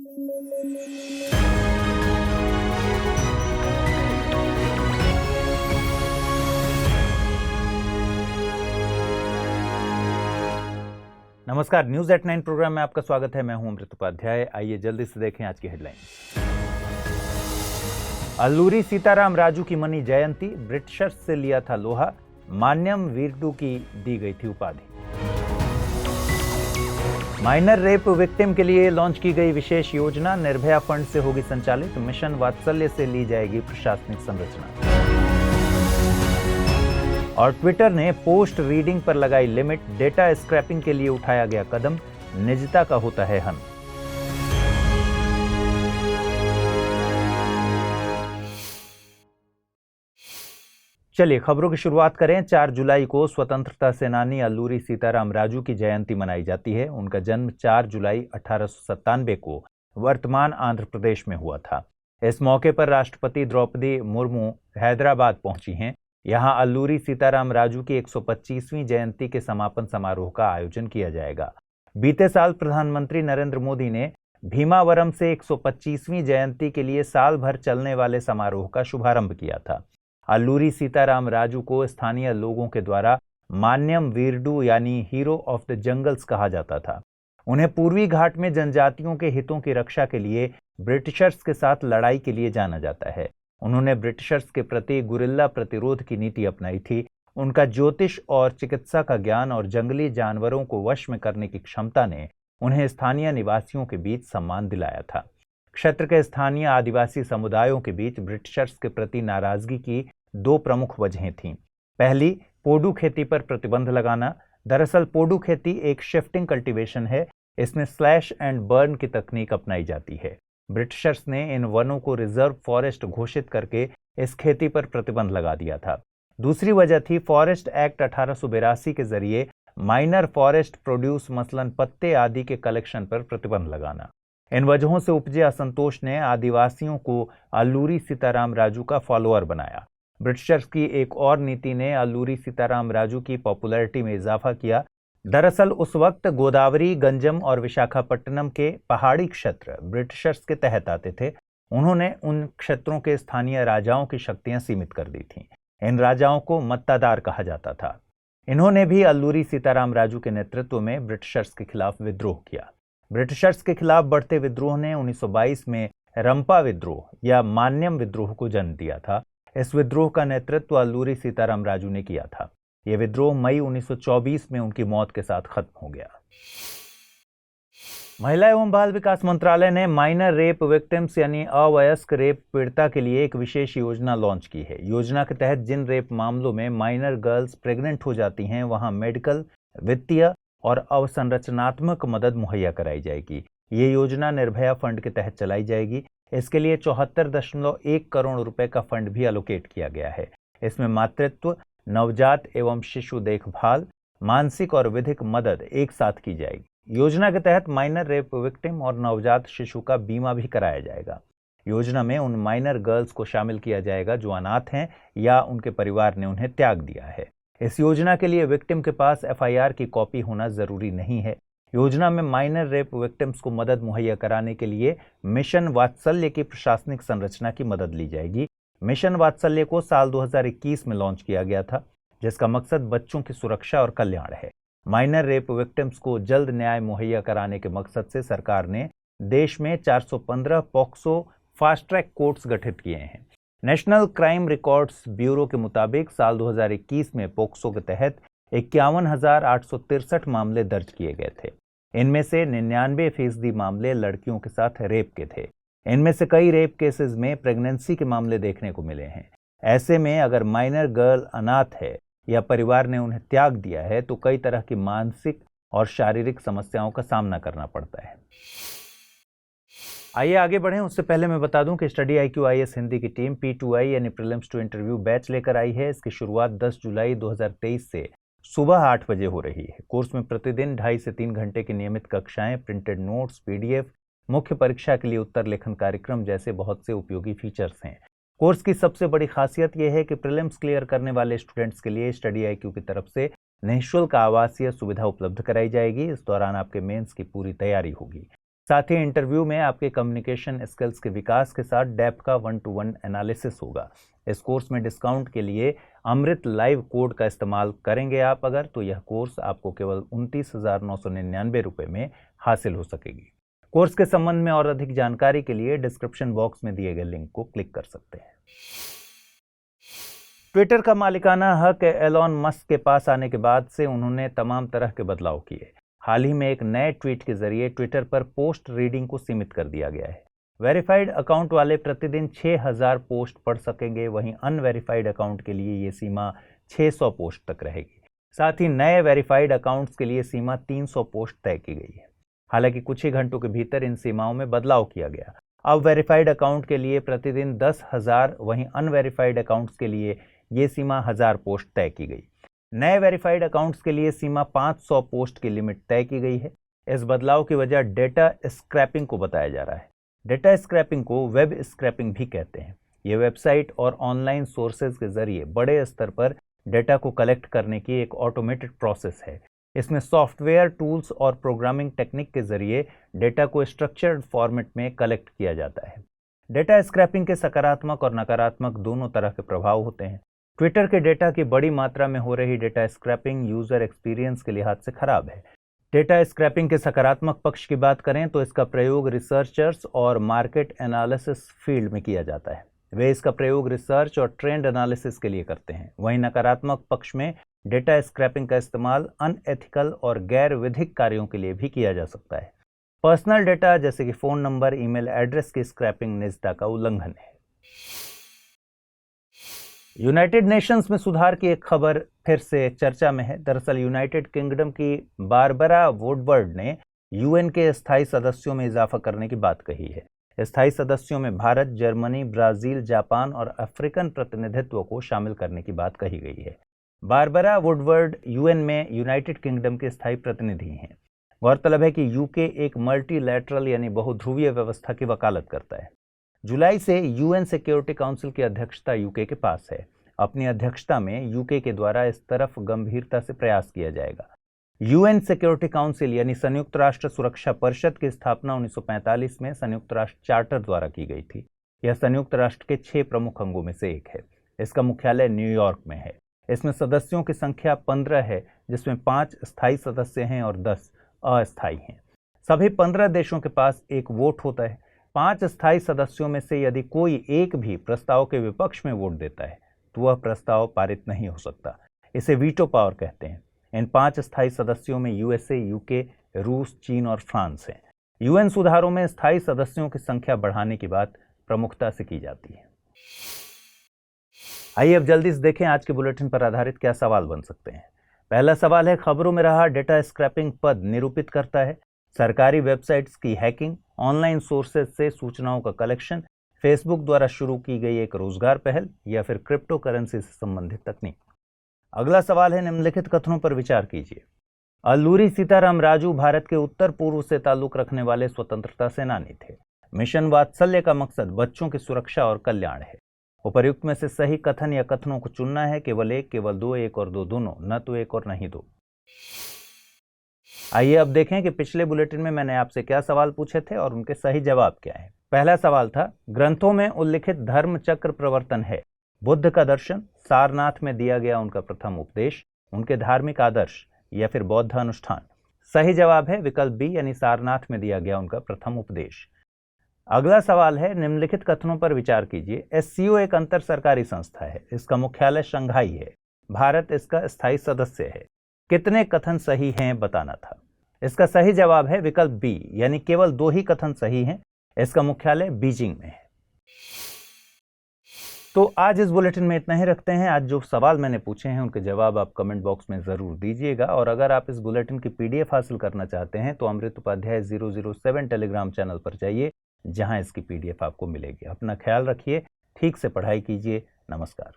नमस्कार, news at 9 programme में आपका स्वागत है। मैं हूं अमृत उपाध्याय। आइए जल्दी से देखें आज की हेडलाइन। अल्लूरी सीताराम राजू की मनी जयंती, ब्रिटिशर्स से लिया था लोहा, मान्यम वीरडू की दी गई थी उपाधि। माइनर रेप विक्टिम के लिए लॉन्च की गई विशेष योजना निर्भया फंड से होगी संचालित, मिशन वात्सल्य से ली जाएगी प्रशासनिक संरचना। और ट्विटर ने पोस्ट रीडिंग पर लगाई लिमिट, डेटा स्क्रैपिंग के लिए उठाया गया कदम, निजता का होता है हन। चलिए खबरों की शुरुआत करें। 4 जुलाई को स्वतंत्रता सेनानी अल्लूरी सीताराम राजू की जयंती मनाई जाती है। उनका जन्म 4 जुलाई 1897 को वर्तमान आंध्र प्रदेश में हुआ था। इस मौके पर राष्ट्रपति द्रौपदी मुर्मू हैदराबाद पहुंची हैं। यहां अल्लूरी सीताराम राजू की 125वीं जयंती के समापन समारोह का आयोजन किया जाएगा। बीते साल प्रधानमंत्री नरेंद्र मोदी ने भीमावरम से 125वीं जयंती के लिए साल भर चलने वाले समारोह का शुभारंभ किया था। अल्लूरी सीताराम राजू को स्थानीय लोगों के द्वारा मान्यम वीरडू यानी हीरो ऑफ द जंगल्स कहा जाता था। उन्हें पूर्वी घाट में जनजातियों के हितों की रक्षा के लिए ब्रिटिशर्स के साथ लड़ाई के लिए जाना जाता है। उन्होंने ब्रिटिशर्स के प्रति गुरिल्ला प्रतिरोध की नीति अपनाई थी। उनका ज्योतिष और चिकित्सा का ज्ञान और जंगली जानवरों को वश में करने की क्षमता ने उन्हें स्थानीय निवासियों के बीच सम्मान दिलाया था। क्षेत्र के स्थानीय आदिवासी समुदायों के बीच ब्रिटिशर्स के प्रति नाराजगी की 2 प्रमुख वजहें थीं। पहली, पोडू खेती पर प्रतिबंध लगाना। दरअसल पोडू खेती एक शिफ्टिंग कल्टीवेशन है। इसमें स्लैश एंड बर्न की तकनीक अपनाई जाती है। ब्रिटिशर्स ने इन वनों को रिजर्व फॉरेस्ट घोषित करके इस खेती पर प्रतिबंध लगा दिया था। दूसरी वजह थी फॉरेस्ट एक्ट 1882 के जरिए माइनर फॉरेस्ट प्रोड्यूस मसलन पत्ते आदि के कलेक्शन पर प्रतिबंध लगाना। इन वजहों से उपजे असंतोष ने आदिवासियों को अल्लूरी सीताराम राजू का फॉलोअर बनाया। ब्रिटिशर्स की एक और नीति ने अल्लूरी सीताराम राजू की पॉपुलैरिटी में इजाफा किया। दरअसल उस वक्त गोदावरी, गंजम और विशाखापट्टनम के पहाड़ी क्षेत्र ब्रिटिशर्स के तहत आते थे। उन्होंने उन क्षेत्रों के स्थानीय राजाओं की शक्तियां सीमित कर दी थीं। इन राजाओं को मत्तादार कहा जाता था। इन्होंने भी अल्लूरी सीताराम राजू के नेतृत्व में ब्रिटिशर्स के खिलाफ विद्रोह किया। ब्रिटिशर्स के खिलाफ बढ़ते विद्रोह ने 1922 में रंपा विद्रोह या मान्यम विद्रोह को जन्म दिया था। इस विद्रोह का नेतृत्व अल्लूरी सीताराम राजू ने किया था। यह विद्रोह मई 1924 में उनकी मौत के साथ खत्म हो गया। महिला एवं बाल विकास मंत्रालय ने माइनर रेप विक्टिम्स यानी अवयस्क रेप पीड़िता के लिए एक विशेष योजना लॉन्च की है। योजना के तहत जिन रेप मामलों में माइनर गर्ल्स प्रेग्नेंट हो जाती हैं, वहां मेडिकल, वित्तीय और अवसंरचनात्मक मदद मुहैया कराई जाएगी। ये योजना निर्भया फंड के तहत चलाई जाएगी। इसके लिए 74.1 करोड़ रुपए का फंड भी एलोकेट किया गया है। इसमें मातृत्व, नवजात एवं शिशु देखभाल, मानसिक और विधिक मदद एक साथ की जाएगी। योजना के तहत माइनर रेप विक्टिम और नवजात शिशु का बीमा भी कराया जाएगा। योजना में उन माइनर गर्ल्स को शामिल किया जाएगा जो अनाथ हैं या उनके परिवार ने उन्हें त्याग दिया है। इस योजना के लिए विक्टिम के पास FIR की कॉपी होना जरूरी नहीं है। योजना में माइनर रेप विक्टिम्स को मदद मुहैया कराने के लिए मिशन वात्सल्य की प्रशासनिक संरचना की मदद ली जाएगी। मिशन वात्सल्य को साल 2021 में लॉन्च किया गया था, जिसका मकसद बच्चों की सुरक्षा और कल्याण है। माइनर रेप विक्टिम्स को जल्द न्याय मुहैया कराने के मकसद से सरकार ने देश में 415 पॉक्सो फास्ट ट्रैक कोर्ट्स गठित किए हैं। नेशनल क्राइम रिकॉर्ड्स ब्यूरो के मुताबिक साल 2021 में पोक्सो के तहत 51,863 मामले दर्ज किए गए थे। इनमें से 99% मामले लड़कियों के साथ रेप के थे। इनमें से कई रेप केसेस में प्रेगनेंसी के मामले देखने को मिले हैं। ऐसे में अगर माइनर गर्ल अनाथ है या परिवार ने उन्हें त्याग दिया है तो कई तरह की मानसिक और शारीरिक समस्याओं का सामना करना पड़ता है। आइए आगे बढ़ें। उससे पहले मैं बता दूं कि स्टडी IQ IAS हिंदी की टीम P2I यानी प्रीलिम्स टू इंटरव्यू बैच लेकर आई है। इसकी शुरुआत 10 जुलाई 2023 से सुबह 8 बजे हो रही है। कोर्स में प्रतिदिन 2.5 से 3 घंटे की नियमित कक्षाएं, प्रिंटेड नोट्स, PDF, मुख्य परीक्षा के लिए उत्तर लेखन कार्यक्रम जैसे बहुत से उपयोगी फीचर्स हैं। कोर्स की सबसे बड़ी खासियत यह है कि प्रीलिम्स क्लियर करने वाले स्टूडेंट्स के लिए स्टडी IQ की तरफ से निःशुल्क आवासीय सुविधा उपलब्ध कराई जाएगी। इस दौरान आपके मेंस की पूरी तैयारी होगी। साथ ही इंटरव्यू में आपके कम्युनिकेशन स्किल्स के विकास के साथ डेप्थ का 1-to-1 एनालिसिस होगा। इस कोर्स में डिस्काउंट के लिए अमृत लाइव कोड का इस्तेमाल करेंगे आप अगर, तो यह कोर्स आपको केवल 29,999 रुपये में हासिल हो सकेगी। कोर्स के संबंध में और अधिक जानकारी के लिए डिस्क्रिप्शन बॉक्स में दिए गए लिंक को क्लिक कर सकते हैं। ट्विटर का मालिकाना हक एलॉन मस्क के पास आने के बाद से उन्होंने तमाम तरह के बदलाव किए। हाल ही में एक नए ट्वीट के जरिए ट्विटर पर पोस्ट रीडिंग को सीमित कर दिया गया है। वेरीफाइड अकाउंट वाले प्रतिदिन 6,000 पोस्ट पढ़ सकेंगे, वहीं अनवेरीफाइड अकाउंट के लिए ये सीमा 600 पोस्ट तक रहेगी। साथ ही नए वेरीफाइड अकाउंट्स के लिए सीमा 300 पोस्ट तय की गई है। हालांकि कुछ ही घंटों के भीतर इन सीमाओं में बदलाव किया गया। अब वेरीफाइड अकाउंट के लिए प्रतिदिन 10,000, वहीं अनवेरीफाइड अकाउंट्स के लिए ये सीमा 1,000 पोस्ट तय की गई। नए वेरीफाइड अकाउंट्स के लिए सीमा 500 पोस्ट की लिमिट तय की गई है। इस बदलाव की वजह डेटा स्क्रैपिंग को बताया जा रहा है। डेटा स्क्रैपिंग को वेब स्क्रैपिंग भी कहते हैं। ये वेबसाइट और ऑनलाइन सोर्सेज के जरिए बड़े स्तर पर डेटा को कलेक्ट करने की एक ऑटोमेटेड प्रोसेस है। इसमें सॉफ्टवेयर टूल्स और प्रोग्रामिंग टेक्निक के जरिए डेटा को स्ट्रक्चर्ड फॉर्मेट में कलेक्ट किया जाता है। डेटा स्क्रैपिंग के सकारात्मक और नकारात्मक दोनों तरह के प्रभाव होते हैं। ट्विटर के डेटा की बड़ी मात्रा में हो रही डेटा स्क्रैपिंग यूजर एक्सपीरियंस के लिहाज से खराब है। डेटा स्क्रैपिंग के सकारात्मक पक्ष की बात करें तो इसका प्रयोग रिसर्चर्स और मार्केट एनालिसिस फील्ड में किया जाता है। वे इसका प्रयोग रिसर्च और ट्रेंड एनालिसिस के लिए करते हैं। वहीं नकारात्मक पक्ष में डेटा स्क्रैपिंग का इस्तेमाल अनएथिकल और गैर विधिक कार्यों के लिए भी किया जा सकता है। पर्सनल डेटा जैसे कि फोन नंबर, ईमेल एड्रेस की स्क्रैपिंग निजता का उल्लंघन है। यूनाइटेड नेशंस में सुधार की एक खबर फिर से चर्चा में है। दरअसल यूनाइटेड किंगडम की बारबरा वुडवर्ड ने यूएन के स्थायी सदस्यों में इजाफा करने की बात कही है। स्थायी सदस्यों में भारत, जर्मनी, ब्राजील, जापान और अफ्रीकन प्रतिनिधित्व को शामिल करने की बात कही गई है। बारबरा वुडवर्ड यूएन में यूनाइटेड किंगडम के स्थायी प्रतिनिधि हैं। गौरतलब है कि यूके एक मल्टीलैटरल यानी बहुध्रुवीय व्यवस्था की वकालत करता है। जुलाई से यूएन सिक्योरिटी काउंसिल की अध्यक्षता यूके के पास है। अपनी अध्यक्षता में यूके के द्वारा इस तरफ गंभीरता से प्रयास किया जाएगा। यूएन सिक्योरिटी काउंसिल यानी संयुक्त राष्ट्र सुरक्षा परिषद की स्थापना 1945 में संयुक्त राष्ट्र चार्टर द्वारा की गई थी। यह संयुक्त राष्ट्र के 6 प्रमुख अंगों में से एक है। इसका मुख्यालय न्यूयॉर्क में है। इसमें सदस्यों की संख्या 15 है, जिसमें 5 स्थायी सदस्य हैं और 10 अस्थायी हैं। सभी 15 देशों के पास एक वोट होता है। 5 स्थायी सदस्यों में से यदि कोई एक भी प्रस्ताव के विपक्ष में वोट देता है तो वह प्रस्ताव पारित नहीं हो सकता। इसे वीटो पावर कहते हैं। इन 5 स्थायी सदस्यों में यूएसए, यूके, रूस, चीन और फ्रांस हैं। यूएन सुधारों में स्थायी सदस्यों की संख्या बढ़ाने की बात प्रमुखता से की जाती है। आइए अब जल्दी से देखें आज के बुलेटिन पर आधारित क्या सवाल बन सकते हैं। पहला सवाल है, खबरों में रहा डेटा स्क्रैपिंग पद निरूपित करता है सरकारी वेबसाइट्स की हैकिंग, ऑनलाइन सोर्सेज से सूचनाओं का कलेक्शन, फेसबुक द्वारा शुरू की गई एक रोजगार पहल या फिर क्रिप्टो करेंसी से संबंधित तकनीक। अगला सवाल है, निम्नलिखित कथनों पर विचार कीजिए। अल्लूरी सीताराम राजू भारत के उत्तर पूर्व से ताल्लुक रखने वाले स्वतंत्रता सेनानी थे। मिशन वात्सल्य का मकसद बच्चों की सुरक्षा और कल्याण है। उपर्युक्त में से सही कथन या कथनों को चुनना है, केवल एक, केवल दो, एक और दो दोनों, न तो एक और नहीं दो। आइए अब देखें कि पिछले बुलेटिन में मैंने आपसे क्या सवाल पूछे थे और उनके सही जवाब क्या है। पहला सवाल था, ग्रंथों में उल्लिखित धर्म चक्र प्रवर्तन है बुद्ध का दर्शन, सारनाथ में दिया गया उनका प्रथम उपदेश, उनके धार्मिक आदर्श या फिर बौद्ध अनुष्ठान। सही जवाब है विकल्प बी यानी सारनाथ में दिया गया उनका प्रथम उपदेश। अगला सवाल है, निम्नलिखित कथनों पर विचार कीजिए। एससीओ एक अंतर सरकारी संस्था है। इसका मुख्यालय शंघाई है। भारत इसका स्थायी सदस्य है। कितने कथन सही हैं बताना था। इसका सही जवाब है विकल्प बी यानी केवल 2 ही कथन सही हैं। इसका मुख्यालय बीजिंग में है। तो आज इस बुलेटिन में इतना ही रखते हैं। आज जो सवाल मैंने पूछे हैं उनके जवाब आप कमेंट बॉक्स में जरूर दीजिएगा। और अगर आप इस बुलेटिन की पीडीएफ हासिल करना चाहते हैं तो अमृत उपाध्याय 007 टेलीग्राम चैनल पर जाइए, जहां इसकी पीडीएफ आपको मिलेगी। अपना ख्याल रखिए, ठीक से पढ़ाई कीजिए। नमस्कार।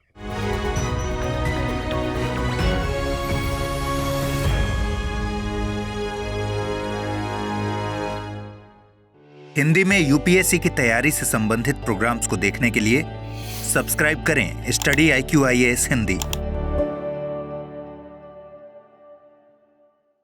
हिंदी में यूपीएससी की तैयारी से संबंधित प्रोग्राम्स को देखने के लिए सब्सक्राइब करें स्टडी IQ IAS हिंदी।